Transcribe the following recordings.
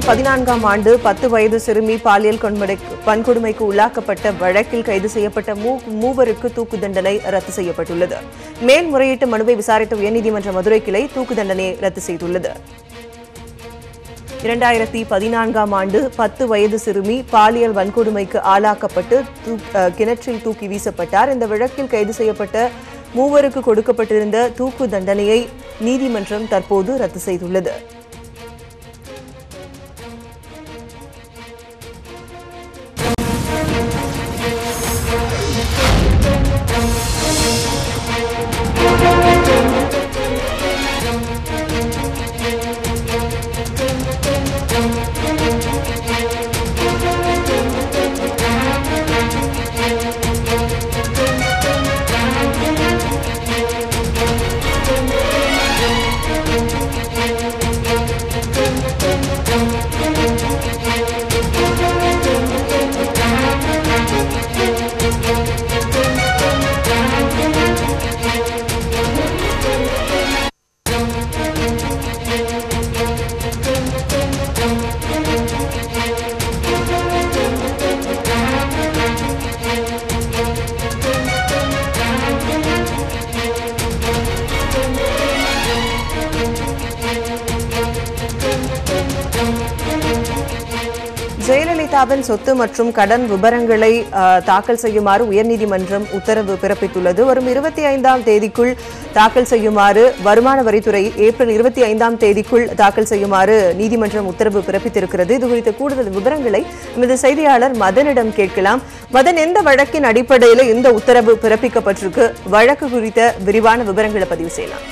2014ஆம் ஆண்டு 10 வயது சிறுமி பாலியல் வன்கொடுமைக்கு உள்ளாக்கப்பட்ட வழக்கில் கைது செய்யப்பட்ட மூவருக்கு தூக்கு தண்டனை ரத்து செய்யப்பட்டுள்ளது. மேல்முறையீட்டு மனுவை விசாரித்த உயர்நீதிமன்ற மதுரை கிளை தூக்கு தண்டனையை ரத்து செய்துள்ளது. 2014ஆம் ஆண்டு 10 வயது சிறுமி பாலியல் வன்கொடுமைக்கு ஆளாக்கப்பட்டு கிணற்றில் தூக்கி வீசப்பட்டார். இந்த வழக்கில் கைது செய்யப்பட்ட மூவருக்கு கொடுக்கப்பட்டிருந்த தூக்கு தண்டனையை நீதிமன்றம் தற்போது ரத்து செய்துள்ளது. ஜெயலலிதாவின் சொத்து மற்றும் கடன் விபரங்களை தாக்கல் செய்யுமாறு உயர்நீதிமன்றம் உத்தரவு பிறப்பித்துள்ளது. வரும் 25ஆம் தேதிக்குள் தாக்கல் செய்யுமாறு வருமான வரித்துறை ஏப்ரல் 25ஆம் தேதிக்குள் தாக்கல் செய்யுமாறு நீதிமன்றம் உத்தரவு பிறப்பித்திருக்கிறது. இதுகுறித்த கூடுதல் விவரங்களை நமது செய்தியாளர் மதனிடம் கேட்கலாம். மதன், எந்த வழக்கின் அடிப்படையில் இந்த உத்தரவு பிறப்பிக்கப்பட்டிருக்கு? வழக்கு குறித்த விரிவான விவரங்களை பதிவு செய்யலாம்.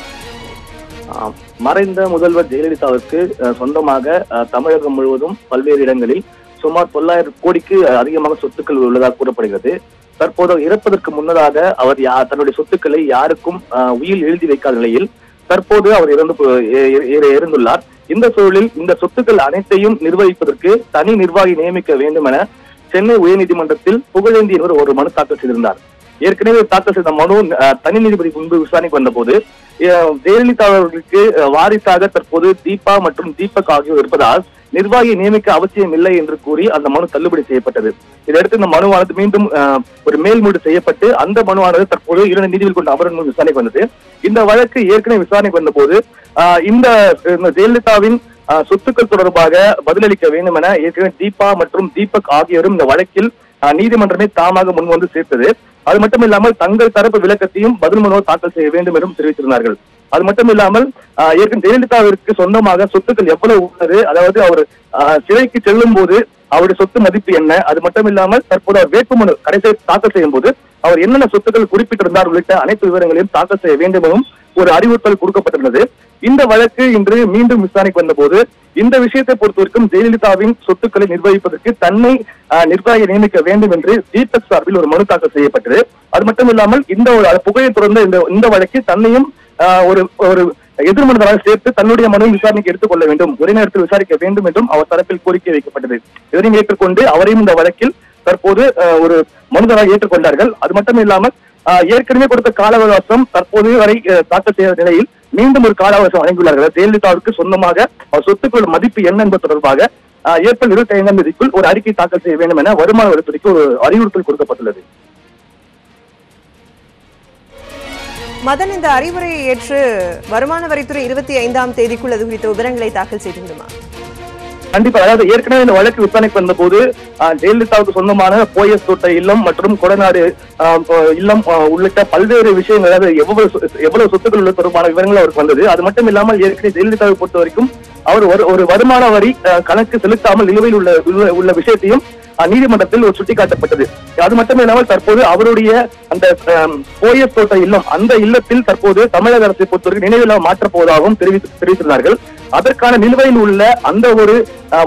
மறைந்த முதல்வர் ஜெயலலிதாவிற்கு சொந்தமாக தமிழகம் முழுவதும் பல்வேறு இடங்களில் சுமார் 900 கோடிக்கு அதிகமாக சொத்துக்கள் உள்ளதாக கூறப்படுகிறது. தற்போது இறப்பதற்கு முன்னதாக அவர் தன்னுடைய சொத்துக்களை யாருக்கும் உயில் எழுதி வைக்காத நிலையில் தற்போது அவர் இறந்துள்ளார். இந்த சூழலில் இந்த சொத்துக்கள் அனைத்தையும் நிர்வகிப்பதற்கு தனி நிர்வாகி நியமிக்க வேண்டும் என சென்னை உயர்நீதிமன்றத்தில் புகழேந்தி என்பவர் ஒரு மனு தாக்கல் செய்திருந்தார். ஏற்கனவே தாக்கல் செய்த மனு தனி நீதிபதி முன்பு விசாரணைக்கு வந்தபோது ஜெயலலிதா அவர்களுக்கு வாரிசாக தற்போது தீபா மற்றும் தீபக் ஆகியோர் இருப்பதால் நிர்வாகியை நியமிக்க அவசியம் இல்லை என்று கூறி அந்த மனு தள்ளுபடி செய்யப்பட்டது. இதையடுத்து இந்த மனுவானது மீண்டும் ஒரு மேல்முறையீடு செய்யப்பட்டு அந்த மனுவானது தற்போது 2 நீதிபதி கொண்ட அமர்வு முன் விசாரணைக்கு வந்தது. இந்த வழக்கு ஏற்கனவே விசாரணைக்கு வந்த போது இந்த ஜெயலலிதாவின் சொத்துக்கள் தொடர்பாக பதிலளிக்க வேண்டும் என ஏற்கனவே தீபா மற்றும் தீபக் ஆகியோரும் இந்த வழக்கில் நீதிமன்றமே தாமாக முன்வந்து சேர்த்தது. அது மட்டும் இல்லாமல் தங்கள் தரப்பு விளக்கத்தையும் பதில் மனுவை தாக்கல் செய்ய வேண்டும் என்றும் தெரிவித்திருந்தார்கள். அது மட்டும் இல்லாமல் ஏற்கனவே ஜெயலலிதாவிற்கு சொந்தமாக சொத்துக்கள் எவ்வளவு உள்ளது, அதாவது அவர் சிறைக்கு செல்லும் போது அவருடைய சொத்து மதிப்பு என்ன, அது மட்டும் இல்லாமல் தற்போது அவர் வேட்புமனு கடைசியை தாக்கல் செய்யும் போது அவர் என்னென்ன சொத்துக்கள் குறிப்பிட்டிருந்தார் உள்ளிட்ட அனைத்து விவரங்களையும் தாக்கல் செய்ய வேண்டும் எனவும் ஒரு அறிவுறுத்தல் கொடுக்கப்பட்டிருந்தது. இந்த வழக்கு இன்று மீண்டும் விசாரணைக்கு வந்த போது இந்த விஷயத்தை பொறுத்தவரைக்கும் ஜெயலலிதாவின் சொத்துக்களை நிர்வகிப்பதற்கு தன்னை நிர்வாகி நியமிக்க வேண்டும் என்று தீபக் சார்பில் ஒரு மனு தாக்கல் செய்யப்பட்டது. அது மட்டும் இல்லாமல் இந்த புகையை தொடர்ந்த இந்த வழக்கு தன்னையும் ஒரு எதிர்மனதாக சேர்த்து தன்னுடைய மனுவை விசாரணைக்கு எடுத்துக் கொள்ள வேண்டும், ஒரே நேரத்தில் விசாரிக்க வேண்டும் என்றும் அவர் தரப்பில் கோரிக்கை வைக்கப்பட்டது. இதனையும் ஏற்றுக்கொண்டு அவரையும் இந்த வழக்கில் தற்போது ஒரு மனுதாரராக ஏற்றுக்கொண்டார்கள். அது மட்டும் இல்லாமல் ஏற்கனவே கொடுத்த கால அவகாசம் தற்போது வரை தாக்கல் செய்த நிலையில் மீண்டும் ஒரு கால அவகாசம் வழங்கியுள்ளார்கள். ஜெயலலிதாவுக்கு சொந்தமாக சொத்துக்கள் மதிப்பு என்ன என்பது தொடர்பாக ஏப்ரல் 25ஆம் தேதிக்குள் ஒரு அறிக்கை தாக்கல் செய்ய வேண்டும் என வருமான வரித்துறைக்கு ஒரு அறிவுறுத்தல் கொடுக்கப்பட்டுள்ளது. மதன், இந்த அறிவுரையை ஏற்று வருமான வரித்துறை 25ஆம் தேதிக்குள் அது குறித்த விவரங்களை தாக்கல் செய்திருக்குமா? கண்டிப்பா. அதாவது ஏற்கனவே இந்த வழக்கு விசாரணைக்கு வந்த போது ஜெயலலிதாவுக்கு சொந்தமான போயஸ் தோட்ட இல்லம் மற்றும் கொடநாடு இல்லம் உள்ளிட்ட பல்வேறு விஷயங்கள், அதாவது எவ்வளவு சொத்துக்கள் உள்ள தொடர்பான விவரங்கள் அவருக்கு வந்தது. அது மட்டும் இல்லாமல் ஏற்கனவே ஜெயலலிதாவை பொறுத்த வரைக்கும் அவர் ஒரு வருமான வரி கணக்கு செலுத்தாமல் நிலுவையில் உள்ள விஷயத்தையும் நீதிமன்றத்தில் ஒரு சுட்டிக்காட்டப்பட்டது. அது மட்டும் இல்லாமல் தற்போது அவருடைய அந்த போயஸ் தோட்ட இல்லம், அந்த இல்லத்தில் தற்போது தமிழக அரசை பொறுத்தவரைக்கும் நினைவில்லா மாற்றப் போவதாகவும் தெரிவித்திருந்தார்கள். அதற்கான நிலுவையில் உள்ள அந்த ஒரு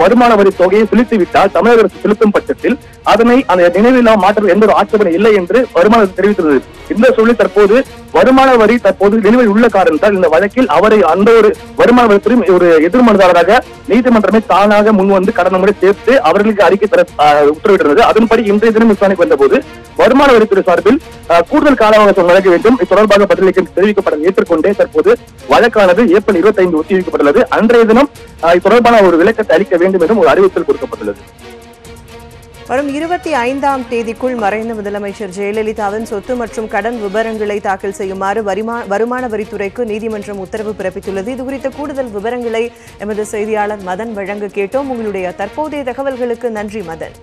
வருமான வரி தொகையை செலுத்திவிட்டால் தமிழக அரசு செலுத்தும் பட்சத்தில் அதனை அந்த நினைவில்லா மாற்ற எந்த ஒரு ஆட்சேபனை இல்லை என்று வருமான தெரிவித்துள்ளது. இந்த சூழலில் தற்போது வருமான வரி தற்போது நிலுவையில் உள்ள காரணத்தால் இந்த வழக்கில் அவரை அந்த ஒரு வருமான வரித்துறை ஒரு எதிர்மனுதாரராக நீதிமன்றமே தானாக முன்வந்து கடந்த முறை சேர்த்து அவர்களுக்கு அறிக்கை தர உத்தரவிட்டிருந்தது. அதன்படி இன்றைய தினம் விசாரணைக்கு வந்தபோது வருமான வரித்துறை சார்பில் கூடுதல் கால அவகாசம் வழங்க வேண்டும், இது தொடர்பாக பதிலளிக்க தெரிவிக்கப்பட ஏற்றுக்கொண்டே தற்போது வழக்கானது ஏப்ரல் 25 ஒத்திவைக்கப்பட்டுள்ளது. அன்றைய தினம் இது தொடர்பான ஒரு விளக்கத்தை அளிக்க வேண்டும் என்றும் ஒரு அறிவித்தல் கொடுக்கப்பட்டுள்ளது. வரும் 25ஆம் தேதிக்குள் மறைந்த முதலமைச்சர் ஜெயலலிதாவின் சொத்து மற்றும் கடன் விவரங்களை தாக்கல் செய்யுமாறு வருமான வரித்துறைக்கு நீதிமன்றம் உத்தரவு பிறப்பித்துள்ளது. இதுகுறித்த கூடுதல் விவரங்களை எமது செய்தியாளர் மதன் வழங்க கேட்டோம். உங்களுடைய தற்போதைய தகவல்களுக்கு நன்றி மதன்.